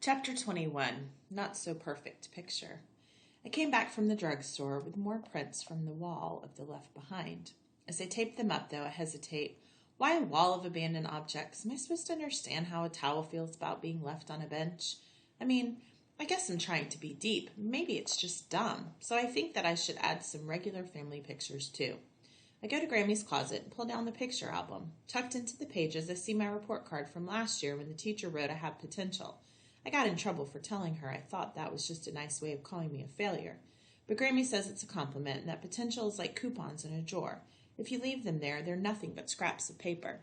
Chapter 21, Not So Perfect Picture. I came back from the drugstore with more prints from the wall of the Left Behind. As I tape them up, though, I hesitate. Why a wall of abandoned objects? Am I supposed to understand how a towel feels about being left on a bench? I guess I'm trying to be deep. Maybe it's just dumb. So I think that I should add some regular family pictures, too. I go to Grammy's closet and pull down the picture album. Tucked into the pages, I see my report card from last year when the teacher wrote I have potential. I got in trouble for telling her I thought that was just a nice way of calling me a failure. But Grammy says it's a compliment and that potential is like coupons in a drawer. If you leave them there, they're nothing but scraps of paper.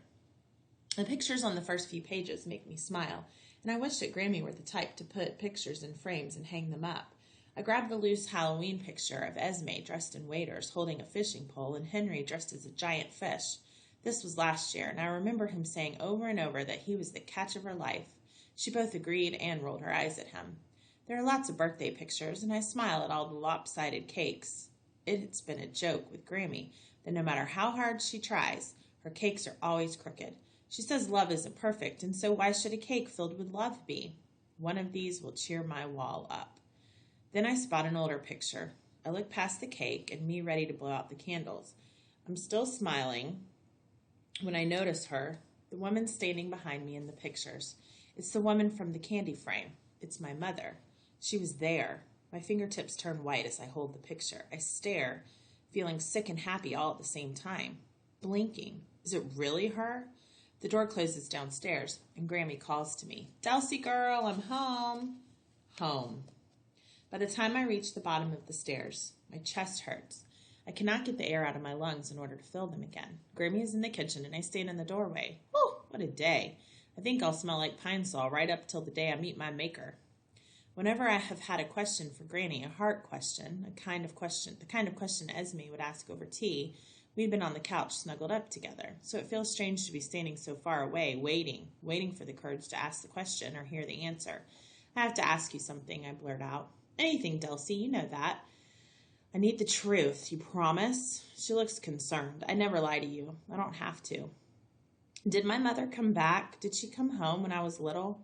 The pictures on the first few pages make me smile, and I wish that Grammy were the type to put pictures in frames and hang them up. I grabbed the loose Halloween picture of Esme dressed in waders holding a fishing pole and Henry dressed as a giant fish. This was last year, and I remember him saying over and over that he was the catch of her life. She both agreed and rolled her eyes at him. There are lots of birthday pictures, and I smile at all the lopsided cakes. It's been a joke with Grammy that no matter how hard she tries, her cakes are always crooked. She says love isn't perfect, and so why should a cake filled with love be? One of these will cheer my wall up. Then I spot an older picture. I look past the cake and me ready to blow out the candles. I'm still smiling when I notice her, the woman standing behind me in the pictures. It's the woman from the candy frame. It's my mother. She was there. My fingertips turn white as I hold the picture. I stare, feeling sick and happy all at the same time. Blinking. Is it really her? The door closes downstairs, and Grammy calls to me. Delcy girl, I'm home. Home. By the time I reach the bottom of the stairs, my chest hurts. I cannot get the air out of my lungs in order to fill them again. Grammy is in the kitchen, and I stand in the doorway. Whew, what a day. I think I'll smell like pine sol right up till the day I meet my maker. Whenever I have had a question for Granny, a heart question, the kind of question Esme would ask over tea, we'd been on the couch snuggled up together. So it feels strange to be standing so far away, waiting for the courage to ask the question or hear the answer. I have to ask you something, I blurt out. Anything, Delcy, you know that. I need the truth, you promise? She looks concerned. I never lie to you. I don't have to. Did my mother come back? Did she come home when I was little?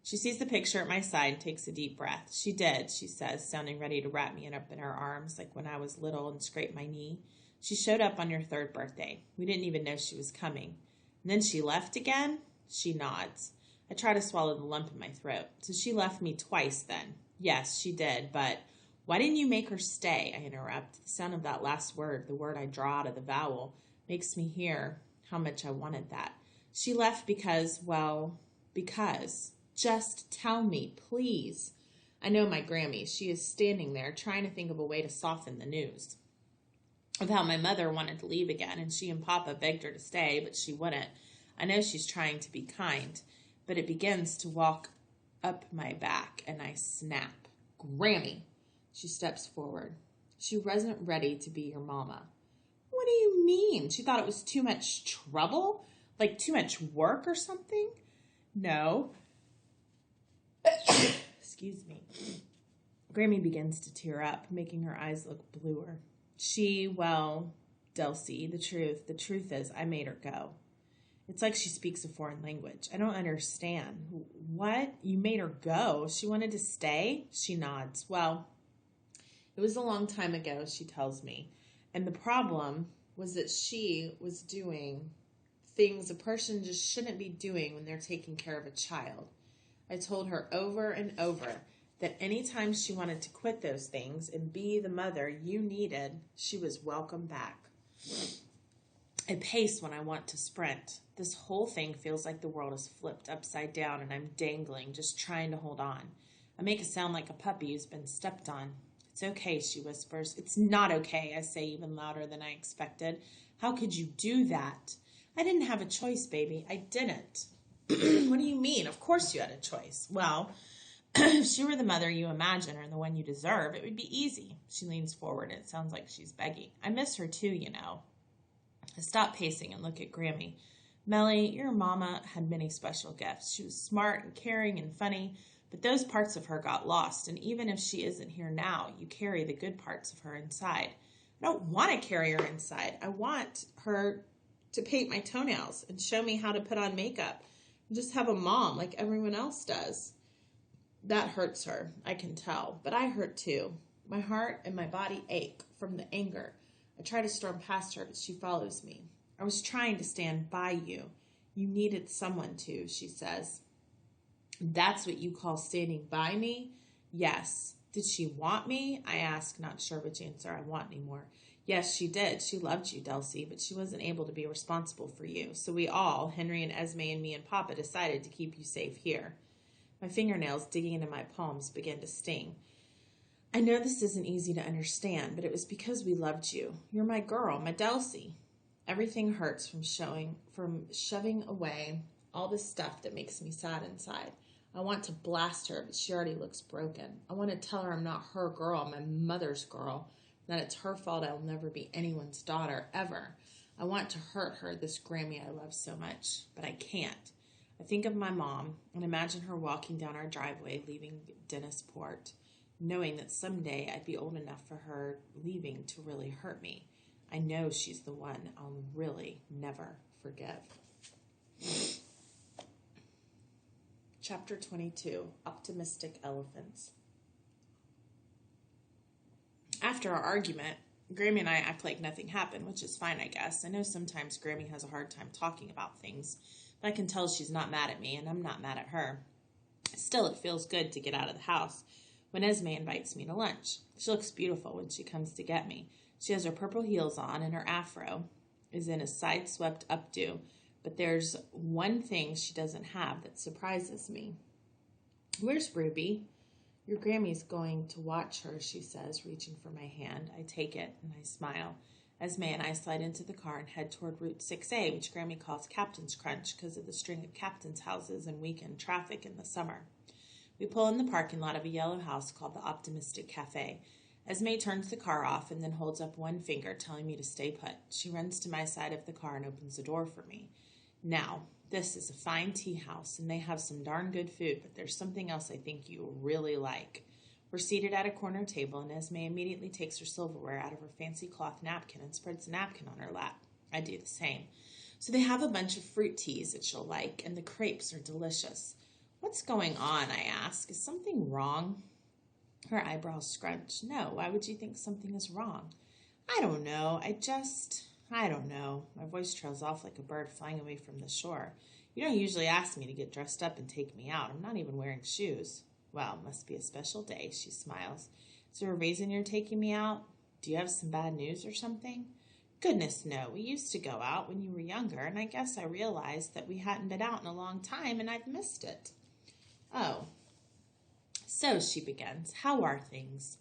She sees the picture at my side and takes a deep breath. She did, she says, sounding ready to wrap me up in her arms like when I was little and scrape my knee. She showed up on your 3rd birthday. We didn't even know she was coming. And then she left again? She nods. I try to swallow the lump in my throat. So she left me twice then. Yes, she did, but why didn't you make her stay? I interrupt. The sound of that last word, the word I draw out of the vowel, makes me hear how much I wanted that. She left because. Just tell me, please. I know my Grammy. She is standing there trying to think of a way to soften the news of how my mother wanted to leave again, and she and Papa begged her to stay, but she wouldn't. I know she's trying to be kind, but it begins to walk up my back, and I snap. Grammy. She steps forward. She wasn't ready to be your mama. What do you mean? She thought it was too much trouble? Like too much work or something? No. Excuse me. Grammy begins to tear up, making her eyes look bluer. Delcy, the truth is I made her go. It's like she speaks a foreign language. I don't understand. What? You made her go? She wanted to stay? She nods. Well, it was a long time ago, she tells me. And the problem was that she was doing things a person just shouldn't be doing when they're taking care of a child. I told her over and over that anytime she wanted to quit those things and be the mother you needed, she was welcome back. I pace when I want to sprint. This whole thing feels like the world is flipped upside down and I'm dangling, just trying to hold on. I make a sound like a puppy who's been stepped on. It's okay, she whispers. It's not okay, I say even louder than I expected. How could you do that? I didn't have a choice, baby. I didn't. What do you mean? Of course you had a choice. Well, if she were the mother you imagine or the one you deserve, it would be easy. She leans forward and it sounds like she's begging. I miss her too, you know. I stop pacing and look at Grammy. Melly, your mama had many special gifts. She was smart and caring and funny, but those parts of her got lost. And even if she isn't here now, you carry the good parts of her inside. I don't want to carry her inside. I want her to paint my toenails and show me how to put on makeup and just have a mom like everyone else does. That hurts her, I can tell, but I hurt too. My heart and my body ache from the anger. I try to storm past her, but she follows me. I was trying to stand by you. You needed someone to, she says. That's what you call standing by me? Yes. Did she want me? I ask, not sure which answer I want anymore. Yes, she did. She loved you, Delcy, but she wasn't able to be responsible for you. So we all, Henry and Esme and me and Papa, decided to keep you safe here. My fingernails digging into my palms began to sting. I know this isn't easy to understand, but it was because we loved you. You're my girl, my Delcy. Everything hurts from shoving away all the stuff that makes me sad inside. I want to blast her, but she already looks broken. I want to tell her I'm not her girl, my mother's girl, that it's her fault I'll never be anyone's daughter, ever. I want to hurt her, this Grammy I love so much, but I can't. I think of my mom and imagine her walking down our driveway, leaving Dennisport, knowing that someday I'd be old enough for her leaving to really hurt me. I know she's the one I'll really never forgive. Chapter 22, Optimistic Elephants. After our argument, Grammy and I act like nothing happened, which is fine, I guess. I know sometimes Grammy has a hard time talking about things, but I can tell she's not mad at me, and I'm not mad at her. Still, it feels good to get out of the house when Esme invites me to lunch. She looks beautiful when she comes to get me. She has her purple heels on, and her afro is in a side-swept updo, but there's one thing she doesn't have that surprises me. Where's Ruby? Your Grammy's going to watch her, she says, reaching for my hand. I take it, and I smile. Esme and I slide into the car and head toward Route 6A, which Grammy calls Captain's Crunch because of the string of captain's houses and weekend traffic in the summer. We pull in the parking lot of a yellow house called the Optimist Cafe. Esme turns the car off and then holds up one finger, telling me to stay put. She runs to my side of the car and opens the door for me. Now, this is a fine tea house, and they have some darn good food, but there's something else I think you will really like. We're seated at a corner table, and Esme immediately takes her silverware out of her fancy cloth napkin and spreads a napkin on her lap. I do the same. So they have a bunch of fruit teas that she'll like, and the crepes are delicious. What's going on, I ask. Is something wrong? Her eyebrows scrunch. No, why would you think something is wrong? I don't know. I don't know. My voice trails off like a bird flying away from the shore. You don't usually ask me to get dressed up and take me out. I'm not even wearing shoes. Well, must be a special day, she smiles. Is there a reason you're taking me out? Do you have some bad news or something? Goodness, no. We used to go out when you were younger, and I guess I realized that we hadn't been out in a long time, and I've missed it. Oh. So, she begins, how are things?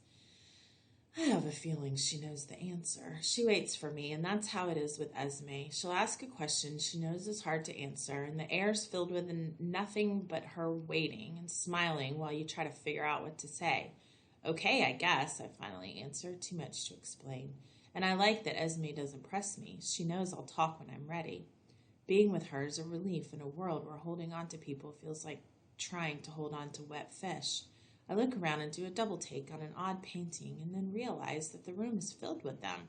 I have a feeling she knows the answer. She waits for me, and that's how it is with Esme. She'll ask a question she knows is hard to answer, and the air's filled with nothing but her waiting and smiling while you try to figure out what to say. Okay, I guess, I finally answer. Too much to explain. And I like that Esme doesn't press me. She knows I'll talk when I'm ready. Being with her is a relief in a world where holding on to people feels like trying to hold on to wet fish. I look around and do a double take on an odd painting and then realize that the room is filled with them.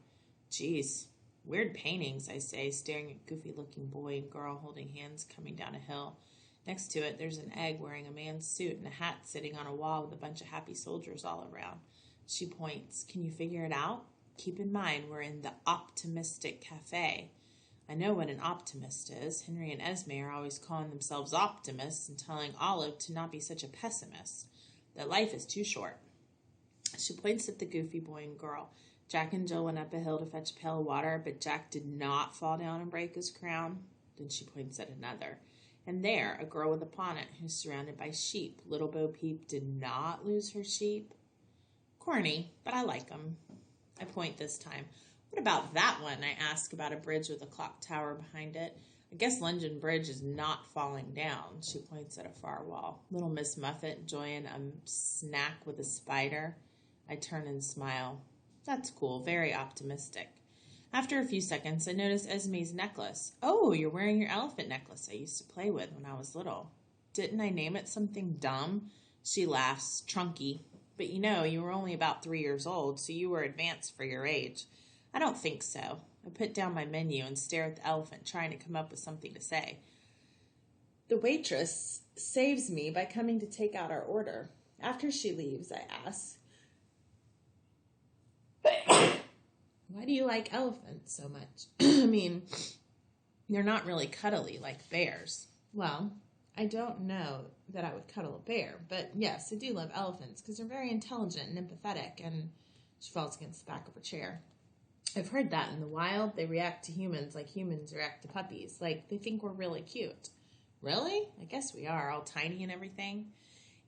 Geez, weird paintings, I say, staring at goofy-looking boy and girl holding hands coming down a hill. Next to it, there's an egg wearing a man's suit and a hat sitting on a wall with a bunch of happy soldiers all around. She points. Can you figure it out? Keep in mind, we're in the Optimistic Cafe. I know what an optimist is. Henry and Esme are always calling themselves optimists and telling Olive to not be such a pessimist. That life is too short. She points at the goofy boy and girl. Jack and Jill went up a hill to fetch a pail of water, but Jack did not fall down and break his crown. Then she points at another. And there, a girl with a bonnet who's surrounded by sheep. Little Bo Peep did not lose her sheep. Corny, but I like them. I point this time. What about that one? I ask about a bridge with a clock tower behind it. I guess London Bridge is not falling down. She points at a far wall. Little Miss Muffet enjoying a snack with a spider. I turn and smile. That's cool. Very optimistic. After a few seconds, I notice Esme's necklace. Oh, you're wearing your elephant necklace I used to play with when I was little. Didn't I name it something dumb? She laughs. Trunky. But you were only about 3 years old, so you were advanced for your age. I don't think so. I put down my menu and stare at the elephant, trying to come up with something to say. The waitress saves me by coming to take out our order. After she leaves, I ask, why do you like elephants so much? I mean, they're not really cuddly like bears. Well, I don't know that I would cuddle a bear, but yes, I do love elephants because they're very intelligent and empathetic. And she falls against the back of her chair. I've heard that in the wild, they react to humans like humans react to puppies. Like, they think we're really cute. Really? I guess we are, all tiny and everything.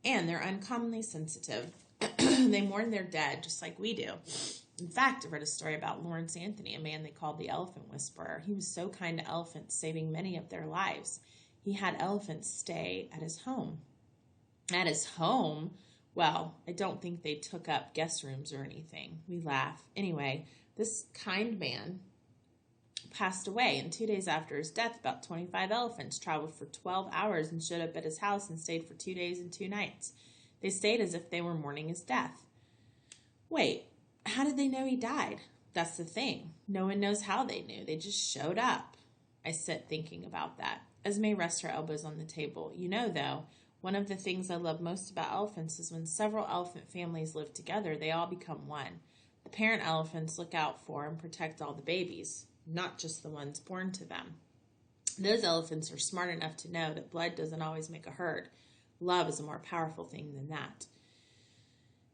And they're uncommonly sensitive. They mourn their dead just like we do. In fact, I read a story about Lawrence Anthony, a man they called the Elephant Whisperer. He was so kind to elephants, saving many of their lives. He had elephants stay at his home. At his home? Well, I don't think they took up guest rooms or anything. We laugh. Anyway, this kind man passed away, and 2 days after his death, about 25 elephants traveled for 12 hours and showed up at his house and stayed for 2 days and 2 nights. They stayed as if they were mourning his death. Wait, how did they know he died? That's the thing. No one knows how they knew. They just showed up. I sit thinking about that. Esme rests her elbows on the table. You know, though, one of the things I love most about elephants is when several elephant families live together, they all become one. The parent elephants look out for and protect all the babies, not just the ones born to them. Those elephants are smart enough to know that blood doesn't always make a herd. Love is a more powerful thing than that.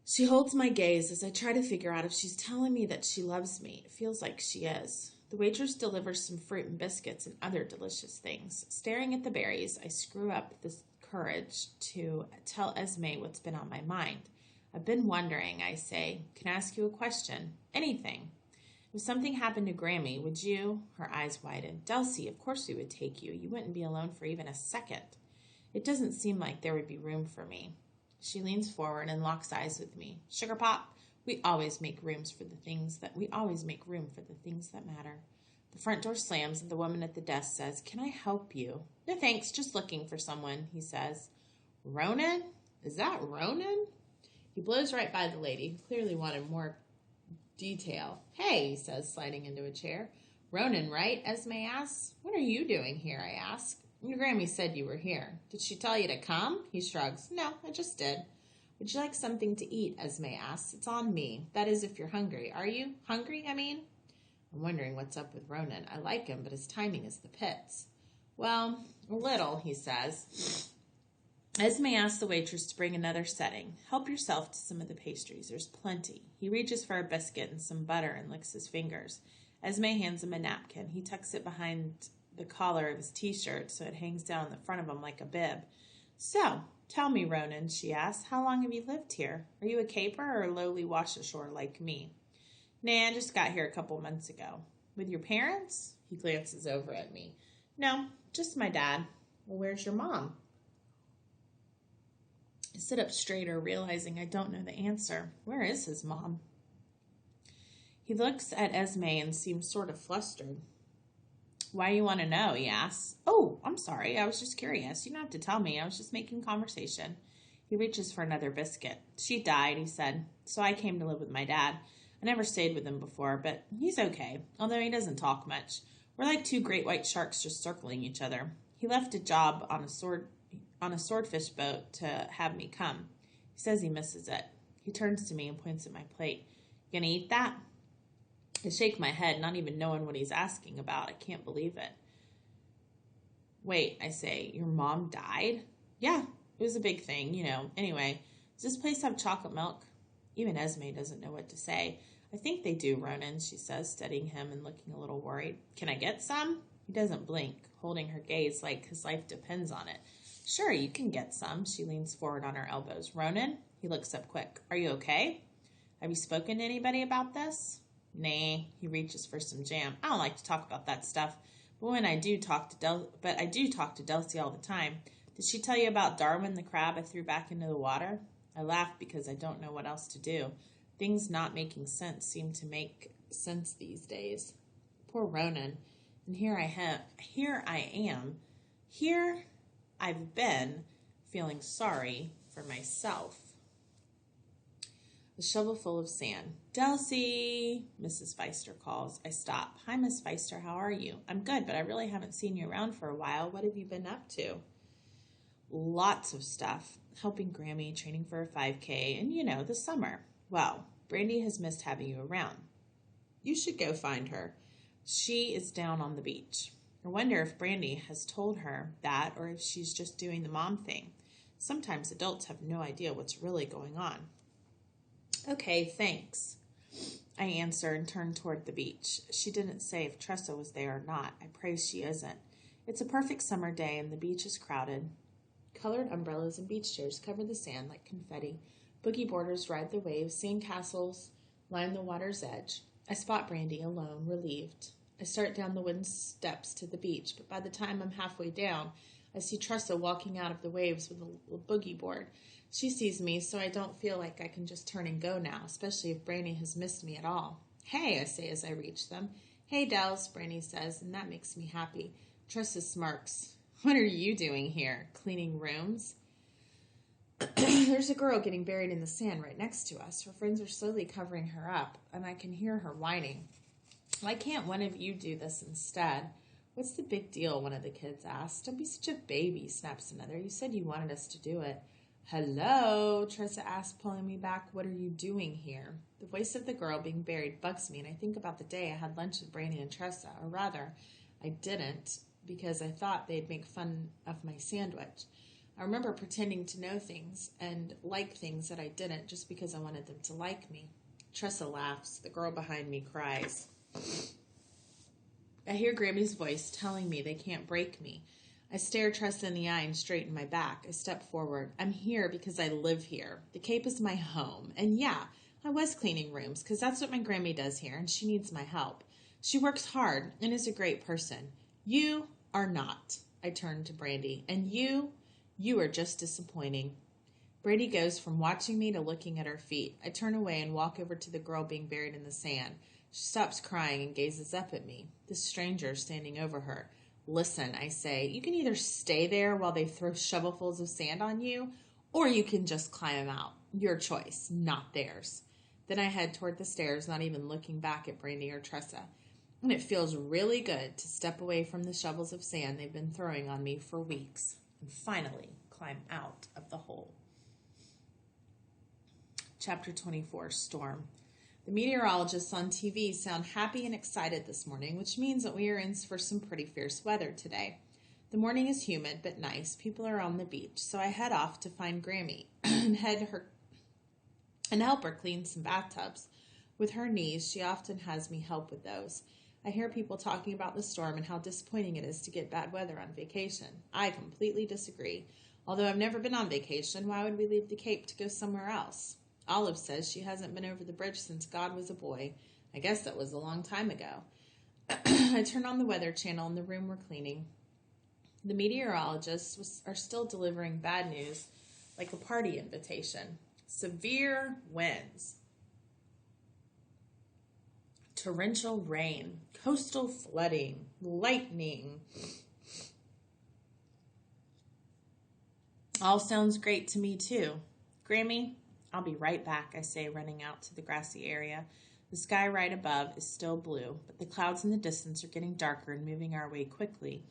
She holds my gaze as I try to figure out if she's telling me that she loves me. It feels like she is. The waitress delivers some fruit and biscuits and other delicious things. Staring at the berries, I screw up the courage to tell Esme what's been on my mind. I've been wondering, I say. Can I ask you a question? Anything. If something happened to Grammy, would you? Her eyes widen. Delcy, of course we would take you. You wouldn't be alone for even a second. It doesn't seem like there would be room for me. She leans forward and locks eyes with me. Sugar Pop, we always make room for the things that matter. The front door slams and the woman at the desk says, Can I help you? No thanks, just looking for someone, he says. Ronan? Is that Ronan? He blows right by the lady, who clearly wanted more detail. Hey, he says, sliding into a chair. Ronan, right? Esme asks. What are you doing here, I ask. Your Grammy said you were here. Did she tell you to come? He shrugs. No, I just did. Would you like something to eat? Esme asks. It's on me. That is, if you're hungry. Are you hungry, I mean? I'm wondering what's up with Ronan. I like him, but his timing is the pits. Well, a little, he says. Esme asks the waitress to bring another setting. Help yourself to some of the pastries. There's plenty. He reaches for a biscuit and some butter and licks his fingers. Esme hands him a napkin. He tucks it behind the collar of his T-shirt so it hangs down the front of him like a bib. So, tell me, Ronan, she asks, how long have you lived here? Are you a caper or a lowly wash-ashore like me? Nah, I just got here a couple months ago. With your parents? He glances over at me. No, just my dad. Well, where's your mom? I sit up straighter, realizing I don't know the answer. Where is his mom? He looks at Esme and seems sort of flustered. Why do you want to know? He asks. Oh, I'm sorry. I was just curious. You don't have to tell me. I was just making conversation. He reaches for another biscuit. She died, he said, so I came to live with my dad. I never stayed with him before, but he's okay, although he doesn't talk much. We're like two great white sharks just circling each other. He left a job on a swordfish boat to have me come. He says he misses it. He turns to me and points at my plate. You gonna eat that? I shake my head, not even knowing what he's asking about. I can't believe it. Wait, I say, your mom died? Yeah, it was a big thing, you know. Anyway, does this place have chocolate milk? Even Esme doesn't know what to say. I think they do, Ronan, she says, studying him and looking a little worried. Can I get some? He doesn't blink, holding her gaze like his life depends on it. Sure, you can get some. She leans forward on her elbows. Ronan? He looks up quick. Are you okay? Have you spoken to anybody about this? Nah, he reaches for some jam. I don't like to talk about that stuff, but I do talk to Delcy all the time. Did she tell you about Darwin the crab I threw back into the water? I laugh because I don't know what else to do. Things not making sense seem to make sense these days. Poor Ronan. And here I've been feeling sorry for myself. A shovel full of sand. Delcy, Mrs. Feister calls. I stop. Hi, Miss Feister. How are you? I'm good, but I really haven't seen you around for a while. What have you been up to? Lots of stuff. helping Grammy, training for a 5K, and the summer. Well, Brandy has missed having you around. You should go find her. She is down on the beach. I wonder if Brandy has told her that or if she's just doing the mom thing. Sometimes adults have no idea what's really going on. Okay, thanks, I answer and turn toward the beach. She didn't say if Tressa was there or not. I pray she isn't. It's a perfect summer day and the beach is crowded. Colored umbrellas and beach chairs cover the sand like confetti. Boogie boarders ride the waves. Sand castles line the water's edge. I spot Brandy alone, relieved. I start down the wooden steps to the beach, but by the time I'm halfway down, I see Tressa walking out of the waves with a boogie board. She sees me, so I don't feel like I can just turn and go now, especially if Brandy has missed me at all. Hey, I say as I reach them. Hey, Dels, Brandy says, and that makes me happy. Tressa smirks. What are you doing here? Cleaning rooms? There's a girl getting buried in the sand right next to us. Her friends are slowly covering her up, and I can hear her whining. Why can't one of you do this instead? What's the big deal? One of the kids asked. Don't be such a baby, snaps another. You said you wanted us to do it. Hello, Tressa asked, pulling me back. What are you doing here? The voice of the girl being buried bugs me, and I think about the day I had lunch with Brandy and Tressa, or rather, I didn't, because I thought they'd make fun of my sandwich. I remember pretending to know things and like things that I didn't just because I wanted them to like me. Tressa laughs. The girl behind me cries. I hear Grammy's voice telling me they can't break me. I stare Tressa in the eye and straighten my back. I step forward. I'm here because I live here. The Cape is my home. And yeah, I was cleaning rooms because that's what my Grammy does here, and she needs my help. She works hard and is a great person. You are not. I turn to Brandy. And you are just disappointing. Brandy goes from watching me to looking at her feet. I turn away and walk over to the girl being buried in the sand. She stops crying and gazes up at me. The stranger standing over her. Listen, I say, you can either stay there while they throw shovelfuls of sand on you, or you can just climb out. Your choice, not theirs. Then I head toward the stairs, not even looking back at Brandy or Tressa. And it feels really good to step away from the shovels of sand they've been throwing on me for weeks and finally climb out of the hole. Chapter 24, Storm. The meteorologists on TV sound happy and excited this morning, which means that we are in for some pretty fierce weather today. The morning is humid but nice. People are on the beach, so I head off to find Grammy and help her clean some bathtubs. With her knees, she often has me help with those. I hear people talking about the storm and how disappointing it is to get bad weather on vacation. I completely disagree. Although I've never been on vacation, why would we leave the Cape to go somewhere else? Olive says she hasn't been over the bridge since God was a boy. I guess that was a long time ago. I turn on the Weather Channel in the room we're cleaning. The meteorologists are still delivering bad news, like a party invitation. Severe winds, torrential rain, coastal flooding, lightning. All sounds great to me, too. Grammy, I'll be right back, I say, running out to the grassy area. The sky right above is still blue, but the clouds in the distance are getting darker and moving our way quickly.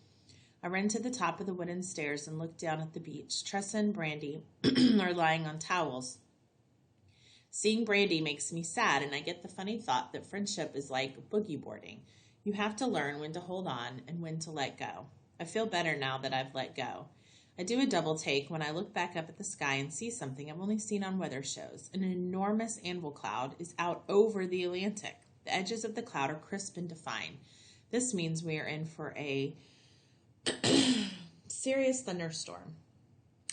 I run to the top of the wooden stairs and look down at the beach. Tressa and Brandy are lying on towels. Seeing Brandy makes me sad, and I get the funny thought that friendship is like boogie boarding. You have to learn when to hold on and when to let go. I feel better now that I've let go. I do a double take when I look back up at the sky and see something I've only seen on weather shows. An enormous anvil cloud is out over the Atlantic. The edges of the cloud are crisp and defined. This means we are in for a serious thunderstorm,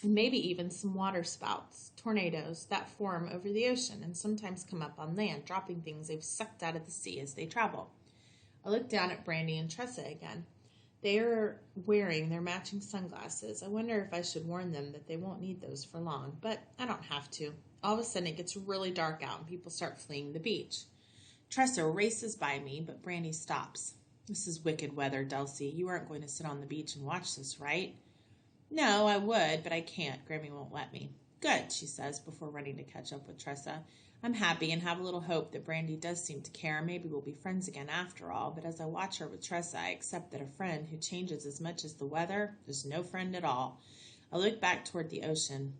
and maybe even some water spouts, tornadoes that form over the ocean and sometimes come up on land, dropping things they've sucked out of the sea as they travel. I look down at Brandy and Tressa again. They are wearing their matching sunglasses. I wonder if I should warn them that they won't need those for long, but I don't have to. All of a sudden it gets really dark out and people start fleeing the beach. Tressa races by me, but Brandy stops. This is wicked weather, Dulcie. You aren't going to sit on the beach and watch this, right? No, I would, but I can't. Grammy won't let me. Good, she says before running to catch up with Tressa. I'm happy and have a little hope that Brandy does seem to care. Maybe we'll be friends again after all, but as I watch her with Tressa, I accept that a friend who changes as much as the weather is no friend at all. I look back toward the ocean.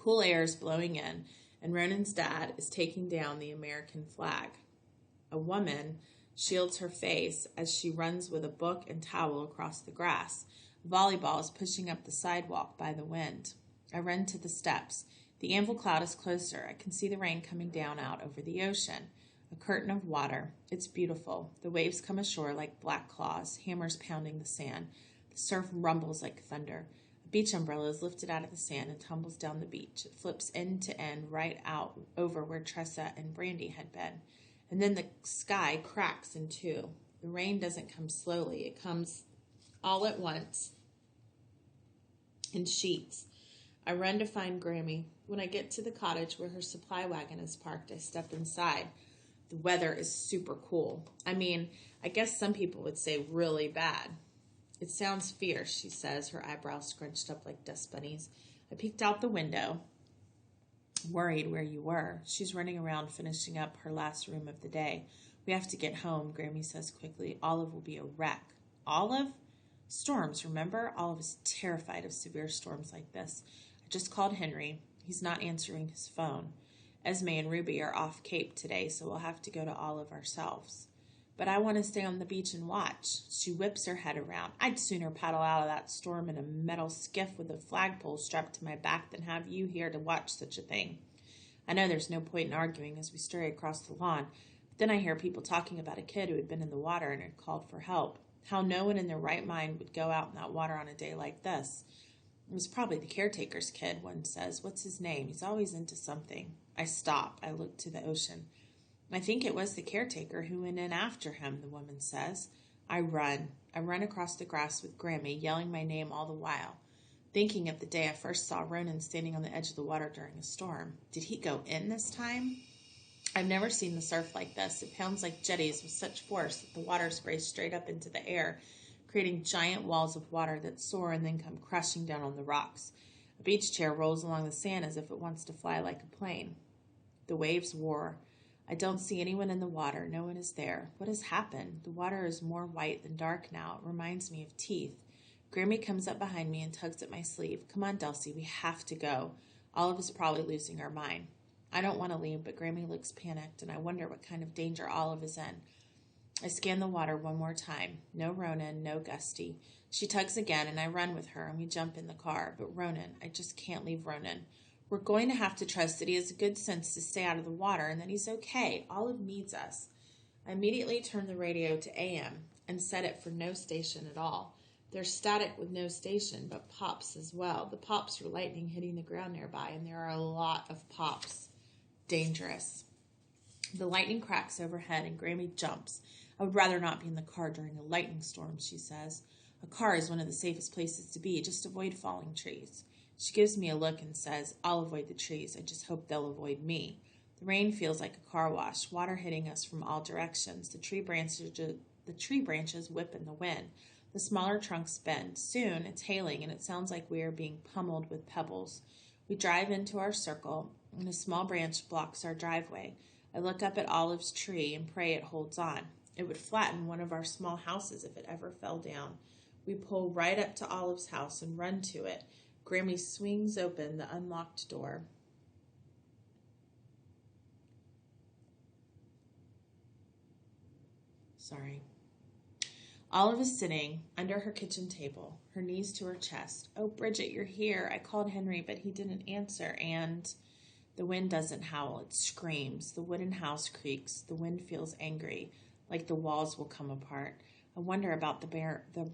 Cool air is blowing in, and Ronan's dad is taking down the American flag. A woman shields her face as she runs with a book and towel across the grass. A volleyball is pushing up the sidewalk by the wind. I run to the steps. The anvil cloud is closer. I can see the rain coming down out over the ocean. A curtain of water. It's beautiful. The waves come ashore like black claws, hammers pounding the sand. The surf rumbles like thunder. A beach umbrella is lifted out of the sand and tumbles down the beach. It flips end to end right out over where Tressa and Brandy had been. And then the sky cracks in two. The rain doesn't come slowly. It comes all at once in sheets. I run to find Grammy. When I get to the cottage where her supply wagon is parked, I step inside. The weather is super cool. I mean, I guess some people would say really bad. It sounds fierce, she says, her eyebrows scrunched up like dust bunnies. I peeked out the window, worried where you were. She's running around finishing up her last room of the day. We have to get home, Grammy says quickly. Olive will be a wreck. Olive? Storms, remember? Olive is terrified of severe storms like this. I just called Henry. He's not answering his phone. Esme and Ruby are off Cape today, so we'll have to go to Olive ourselves. But I want to stay on the beach and watch. She whips her head around. I'd sooner paddle out of that storm in a metal skiff with a flagpole strapped to my back than have you here to watch such a thing. I know there's no point in arguing as we stray across the lawn, but then I hear people talking about a kid who had been in the water and had called for help. How no one in their right mind would go out in that water on a day like this. It was probably the caretaker's kid, one says. What's his name? He's always into something. I stop. I look to the ocean. I think it was the caretaker who went in after him, the woman says. I run. I run across the grass with Grammy, yelling my name all the while, thinking of the day I first saw Ronan standing on the edge of the water during a storm. Did he go in this time? I've never seen the surf like this. It pounds like jetties with such force that the water sprays straight up into the air, creating giant walls of water that soar and then come crashing down on the rocks. A beach chair rolls along the sand as if it wants to fly like a plane. The waves roar. I don't see anyone in the water. No one is there. What has happened? The water is more white than dark now. It reminds me of teeth. Grammy comes up behind me and tugs at my sleeve. Come on, Dulcie, we have to go. Olive is probably losing her mind. I don't want to leave, but Grammy looks panicked, and I wonder what kind of danger Olive is in. I scan the water one more time. No Ronan, no Gusty. She tugs again, and I run with her, and we jump in the car. But Ronan, I just can't leave Ronan. We're going to have to trust that he has good sense to stay out of the water and that he's okay. Olive needs us. I immediately turn the radio to AM and set it for no station at all. There's static with no station, but pops as well. The pops are lightning hitting the ground nearby, and there are a lot of pops. Dangerous. The lightning cracks overhead, and Grammy jumps. I would rather not be in the car during a lightning storm, she says. A car is one of the safest places to be. Just avoid falling trees. She gives me a look and says, I'll avoid the trees. I just hope they'll avoid me. The rain feels like a car wash, water hitting us from all directions. The tree branches whip in the wind. The smaller trunks bend. Soon it's hailing, and it sounds like we are being pummeled with pebbles. We drive into our circle, and a small branch blocks our driveway. I look up at Olive's tree and pray it holds on. It would flatten one of our small houses if it ever fell down. We pull right up to Olive's house and run to it. Grammy swings open the unlocked door. Olive is sitting under her kitchen table, her knees to her chest. Oh, Bridget, you're here. I called Henry, but he didn't answer. And the wind doesn't howl. It screams. The wooden house creaks. The wind feels angry, like the walls will come apart. I wonder about the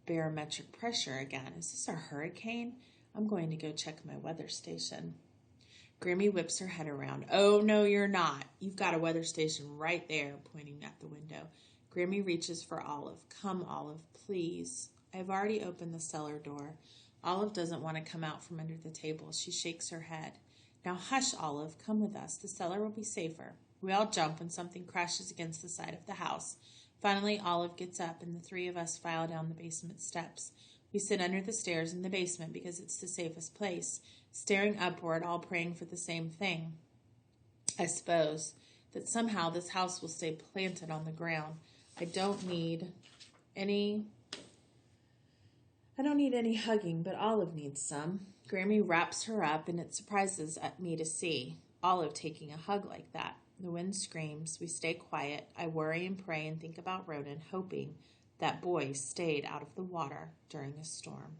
barometric pressure again. Is this a hurricane? I'm going to go check my weather station. Grammy whips her head around. Oh, no, you're not. You've got a weather station right there, pointing at the window. Grammy reaches for Olive. Come, Olive, please. I've already opened the cellar door. Olive doesn't want to come out from under the table. She shakes her head. Now hush, Olive. Come with us. The cellar will be safer. We all jump when something crashes against the side of the house. Finally, Olive gets up, and the three of us file down the basement steps. We sit under the stairs in the basement because it's the safest place, staring upward, all praying for the same thing. I suppose that somehow this house will stay planted on the ground. I don't need I don't need any hugging, but Olive needs some. Grammy wraps her up, and it surprises me to see Olive taking a hug like that. The wind screams. We stay quiet. I worry and pray and think about Ronan, hoping that boy stayed out of the water during a storm.